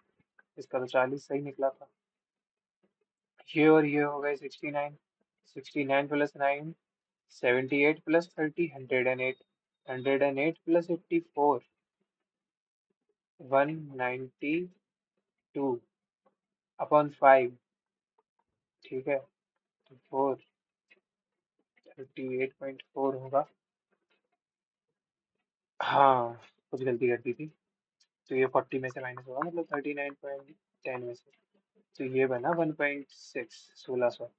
इसका तो 40 सही निकला था। ये और ये हो गए 69, 69 + 9 78 + 30 108, 108 + 84 192 अपॉन 5। ठीक है, तो 4 38.4 होगा। हाँ, कुछ गलती कर दी थी, तो ये 40 में से माइनस होगा, मतलब 39.10 में से, तो ये बना 1.6 1600।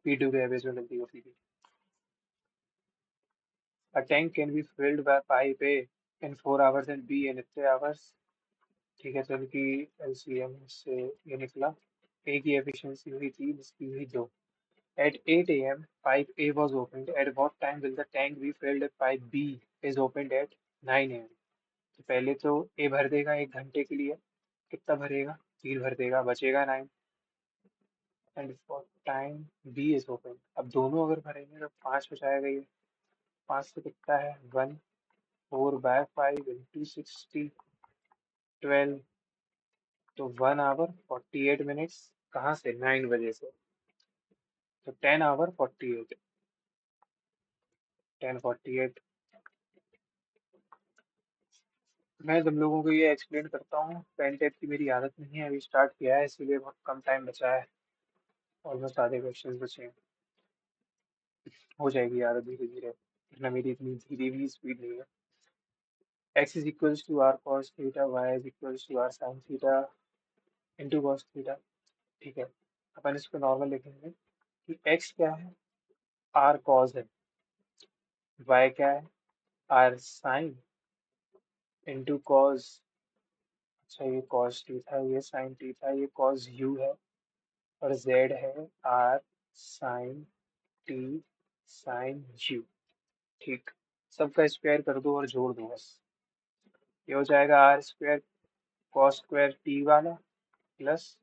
P2 के एवरेज में गलती होती थी। A tank can be filled by pipe A in 4 hours and B in इतने hours। ठीक है, तो इनकी एलसीएम से ये निकला। ए की एफिशिएंसी हुई 3, इसकी हुई 2। At 8 a.m., pipe A was opened. At what time will the tank be filled if pipe B is opened at 9 a.m.? तो पहले तो ए भर देगा 1 घंटे के लिए, कितना भरेगा, 3 भर देगा, बचेगा 9। And for time B is open, अब दोनों अगर भरेंगे तो 5 बचाएगा ये। 5 से कितना है 1, 4/5 इंटू 60 12, तो 1 आवर 48 मिनट्स। कहाँ से, 9 बजे से, तो 10 आवर 48, 10:48। मैं तुम लोगों को ये एक्सप्लेन करता हूँ, पेन टेप की मेरी आदत नहीं है, अभी स्टार्ट किया है इसीलिए बहुत कम टाइम बचा है, ऑलमोस्ट आधे क्वेश्चन बचे हैं। हो जाएगी आदत धीरे धीरे, वरना मेरी इतनी धीरे भी स्पीड नहीं है। x is equals to r cos theta, y is equals to r sine theta into cos theta. ठीक है, अपन इसको नॉर्मल लिखेंगे कि x क्या है, आर कॉस है, y क्या है, आर साइन इंटू कॉस। अच्छा, ये कॉस टी था, ये साइन टी था, ये कॉस यू है, और z है r sine t sine u. ठीक, सबका स्क्वायर कर दो और जोड़ दो बस। ये हो जाएगा R square cos square T वाला plus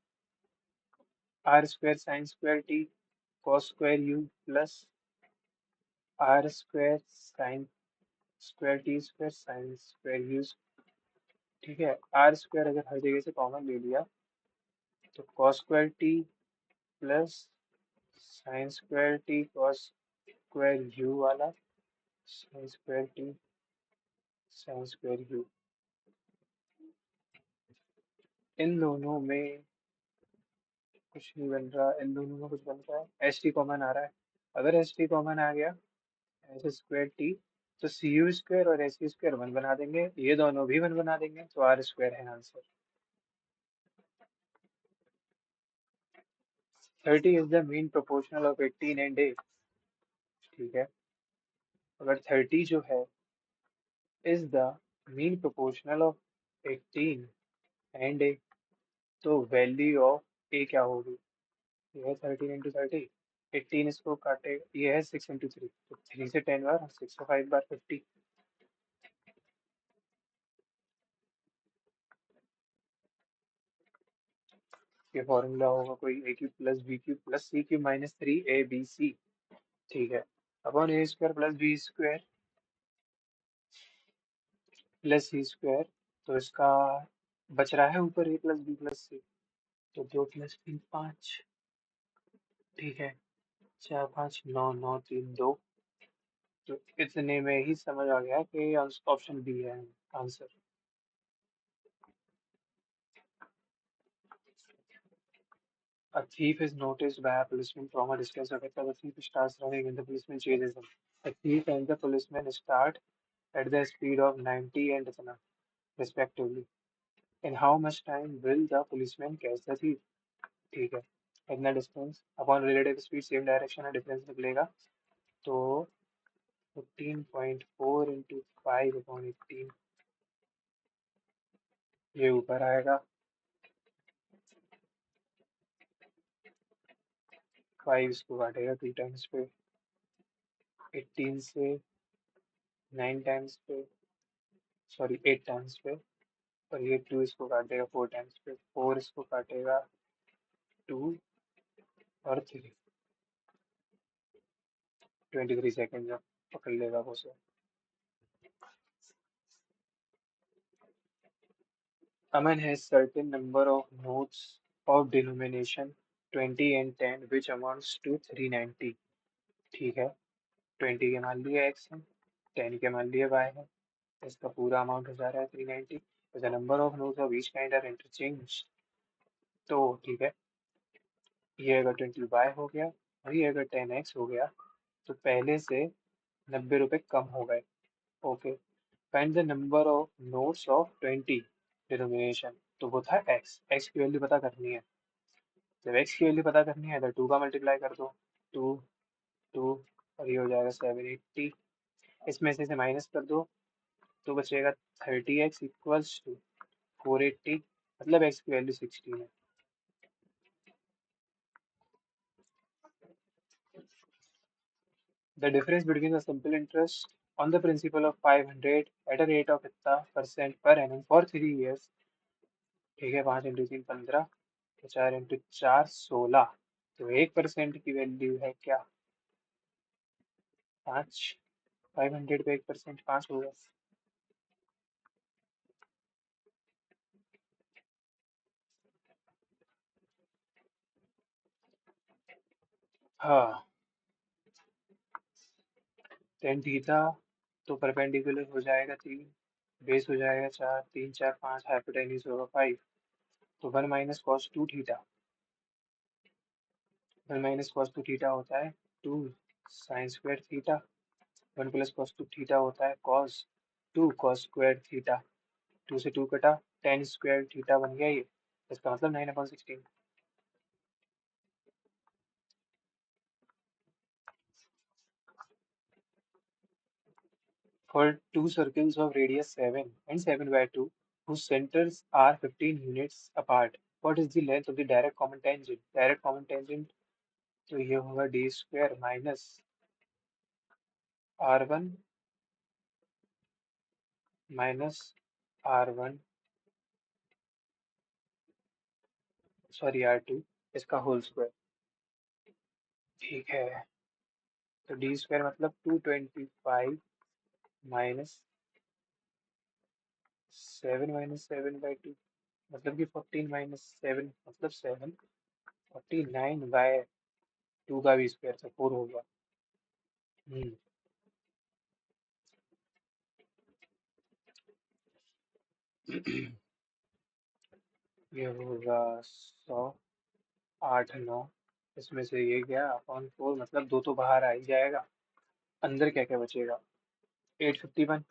R square sine square T cos square U plus R square sine square T square sine square U. ठीक है, आर स्क्वायर अगर हर जगह से कॉमन ले लिया तो cos square T plus sine square T cos square U वाला sine square T sine square U. इन दोनों में कुछ नहीं बन रहा, इन दोनों में कुछ बन रहा है, एच टी कॉमन आ रहा है। अगर एच टी कॉमन आ गया, एच स्क्वायर टी, तो सी यू स्क्वायर और एच स्क्वायर 1 बना देंगे, ये दोनों भी 1 बना देंगे, तो आर स्क्वायर है answer. 30 is the mean proportional of 18 and A. ठीक है, अगर 30 जो है is the mean proportional of 18 and A, तो वैल्यू ऑफ ए क्या होगी, ये है 13 × 30, 18 इसको काटे, ये है 6 × 3, तो 3 से 10 बार, 6 से 5 बार 50। ये फॉर्मूला होगा कोई a³ + b³ - c³ - 3ab c। ठीक है, अपॉन a² + b² + c² तो इसका बच रहा है ऊपर A+B+C। तो 2+3 5। ठीक है। 4 5 9 9 3 2। तो इतने में ही समझ आ गया कि ऑप्शन बी है answer. A thief is noticed by a policeman from a distance. Okay, so the thief starts running and the policeman chases him. The thief and the policeman start at the speed of 90 and इतना respectively. In how much time will the policeman catch the thief? ठीक है। इतना distance upon relative speed same direction है, difference निकलेगा। तो 15.4 × 5/18 ये ऊपर आएगा। 5 इसको काटेगा 2 टाइम्स पे, 18 से 9 टाइम्स पे, सॉरी 8 टाइम्स पे। और ये 2 इसको काटेगा 4 टाइम्स पे, 4 इसको काटेगा 2 और 3। 23 सेकेंड पकड़ लेगा वो से। Aman has certain number of notes of denomination 20 and 10 which amounts to 390। ठीक है। 20 के मान लिए x है, 10 के मान लिए y है, इसका पूरा अमाउंट हो जा रहा है 390। The number of notes of each kind are interchange. तो ठीक है, ये अगर 20y हो गया और ये अगर 10x हो गया तो पहले से 90 रुपए कम हो गए। Okay. Find the number of notes of 20 denomination. तो वो था x की वैल्यू पता करनी है। जब x की वैल्यू पता करनी है तो 2 का मल्टीप्लाई कर दो। 2 2 और ये हो जाएगा 780। इसमें से माइनस कर दो तो बचेगा 30x इक्वल्स टू 480। मतलब x की वैल्यू 16 है। The difference between the simple interest on the principal of 500 at a rate of इतना % per annum for 3 years। ठीक है। 5 × 3 15, तो 4 × 4 16। तो 1% की वैल्यू है क्या? 5। 500 पे 1% 5 होगा। हाँ। टेन थीटा तो परपेंडिकुलर हो जाएगा 3, बेस हो जाएगा 4, 3 4 5, हाइपोटेन्यूज होगा 5। तो 1 - cos 2 थीटा, 1 - cos 2 थीटा होता है 2 sin² थीटा। 1 + cos 2 थीटा होता है cos 2 cos² थीटा। 2 से 2 कटा, tan² थीटा बन गया ये। इसका मतलब 9/16। For two circles of radius 7 and 7/2 whose centers are 15 units apart, what is the length of the direct common tangent? Direct common tangent तो ये होगा d² minus r1 minus r1 sorry r2 इसका whole square. ठीक है। तो d² मतलब 225 minus 7 - 7/2 मतलब कि 14 - 7 मतलब 7। 49/2 का भी स्क्वायर था 4 होगा। हम्म। ये होगा 100 8 9। इसमें से ये गया अपॉन 4 मतलब 2 तो बाहर आ ही जाएगा। अंदर क्या क्या बचेगा? 851।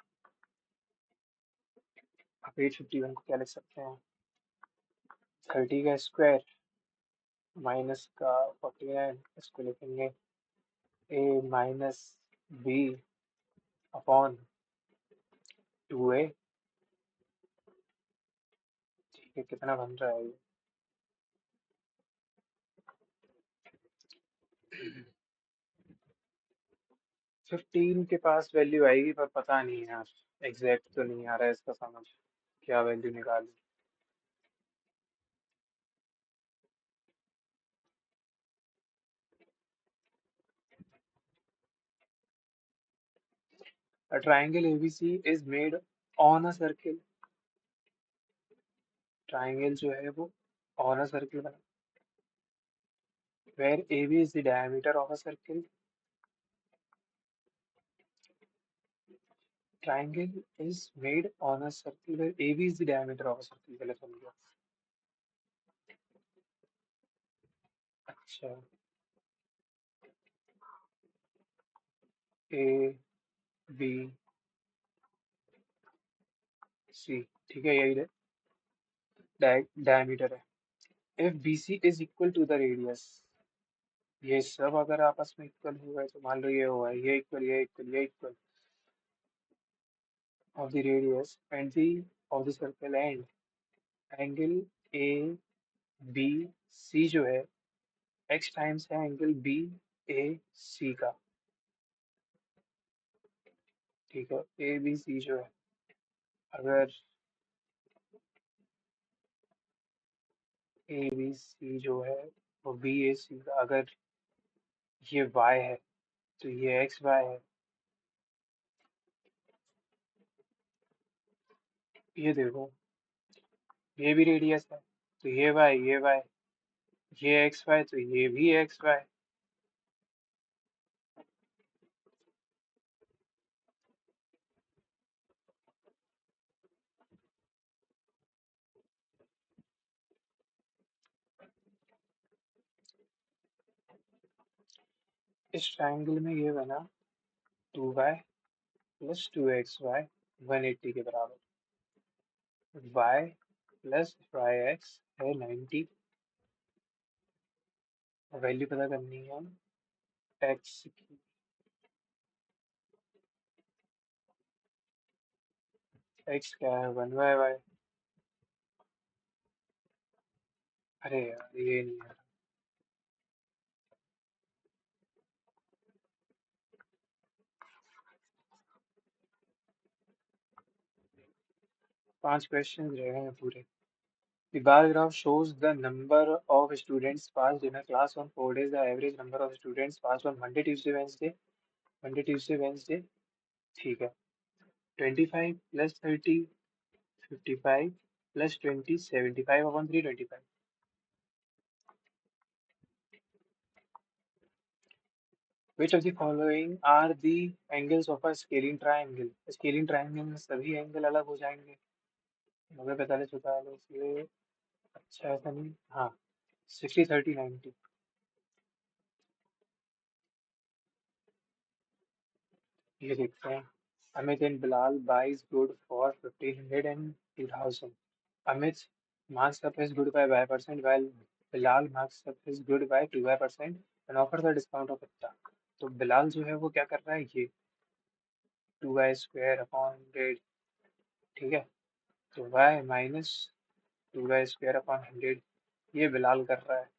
आप 851 को क्या लिख सकते हैं? 30 का स्क्वायर माइनस का 49, इसको लिखेंगे a - b अपॉन 2a। ठीक है, कितना बन रहा है ये? 15 के पास वैल्यू आएगी पर पता नहीं यार, एग्जैक्ट तो नहीं आ रहा है इसका समझ, क्या वैल्यू निकालूं। A triangle ABC is made on a circle triangle जो है वो ऑन अ सर्किल बना, where AB is the diameter of a circle. Triangle is made on a circle where AB is the diameter of a circle. गलत हो गया। अच्छा, ए B सी, ठीक है, यही डायमीटर है। If B C is equal to the radius, ये सब अगर आपस में इक्वल हुआ है तो मान लो ये हुआ है, ये इक्वल, ये इक्वल, ये equal of the radius and the of the circle and angle A B C जो है एक्स टाइम्स है एंगल बी ए सी का। ठीक है, ए बी सी जो है, अगर ए बी सी जो है वो बी ए सी का, अगर ये वाई है तो ये एक्स वाई है। ये देखो, ये भी रेडियस है तो ये वाई, ये एक्स वाई तो ये भी एक्स वाई। इस ट्राइंगल में ये बना 2y प्लस 2xy 180 के बराबर, y प्लस वाई एक्स है 90। वैल्यू पता करनी है x की। x क्या है, 1/y। अरे यार ये नहीं है। 5 क्वेश्चन रह गए हैं पूरे। The bar graph shows the number of students passed in a class on 4 days. The average number of students passed on Monday, Tuesday, Wednesday. Monday, Tuesday, Wednesday. ठीक है। 25 plus 30, 55 plus 20, 75 upon 325. Which of the following are the angles of a scaling triangle? Scaling triangle में सभी angle अलग हो जाएंगे। 90, 45, 45, ये अच्छा ऐसा नहीं, हाँ 60, 30, 90। ये देखते हैं। Amit and Bilal buys good for 1500 and 2000. Amit marks up his good by %, while Bilal marks up his good by 2% and offers a discount of इतना। तो बिलाल जो है वो क्या कर रहा है, ये 2y² अपॉन 100, ठीक है, तो y माइनस 2y² अपॉन 100 ये बिलाल कर रहा है,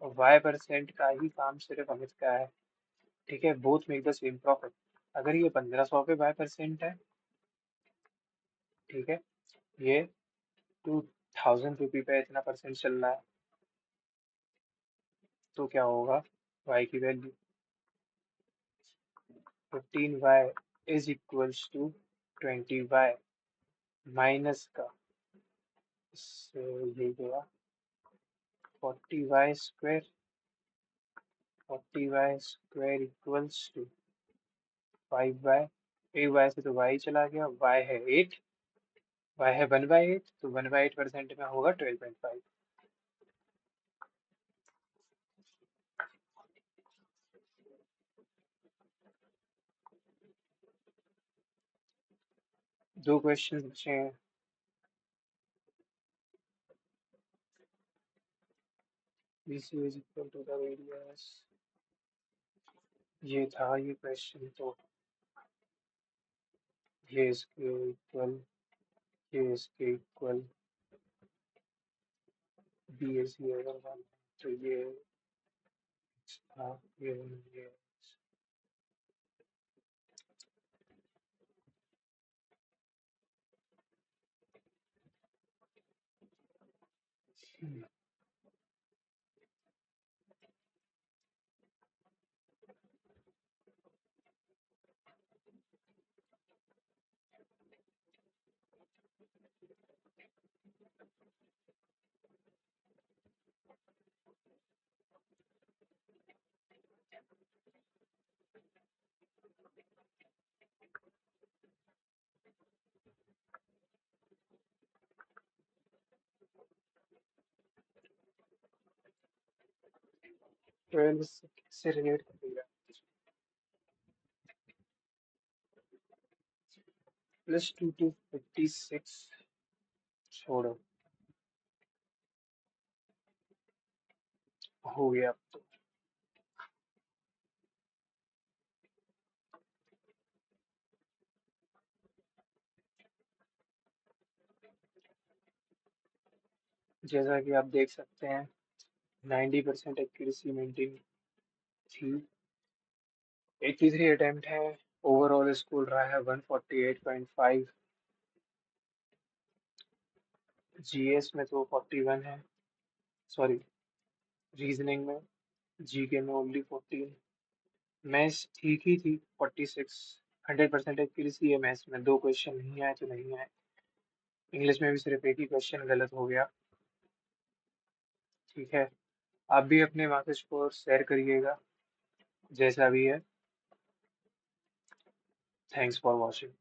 और y% का ही काम सिर्फ अमित का है। ठीक है, both make the same profit. अगर ये 1500 पे y% है, ठीक है, ये 2000 रुपये पे इतना परसेंट चल रहा है, तो क्या होगा, y की value 15y is equals to 20y minus का, इससे ये गया 40y² 40y² equals to 5y। एक y से तो y चला गया, y है 8, y है 1/8, तो 1/8% में होगा 12.5। दो क्वेश्चन बचे हैं। BC is equal to the radius, ये था ये क्वेश्चन, तो ये इसके इक्वल, ये इसके इक्वल, बी एस सी अगर वन, तो ये था, ये 12 से रिलेट करेगा। +2 to 56 छोड़ो, हो गया अब तो। जैसा कि आप देख सकते हैं 90% एक्यूरेसी मेंटेन थी। 83 अटेम्प्ट है। ओवरऑल स्कोर रहा है 148.5। जीएस में तो 41 है, सॉरी रीजनिंग में। जीके में ओनली 14। मैथ्स ठीक ही थी 46। 100% एक्यूरेसी है मैथ्स में, 2 क्वेश्चन नहीं आए तो नहीं आए। इंग्लिश में भी सिर्फ एक ही क्वेश्चन गलत हो गया। ठीक है, आप भी अपने मार्क्स स्कोर शेयर करिएगा जैसा भी है। Thanks for watching.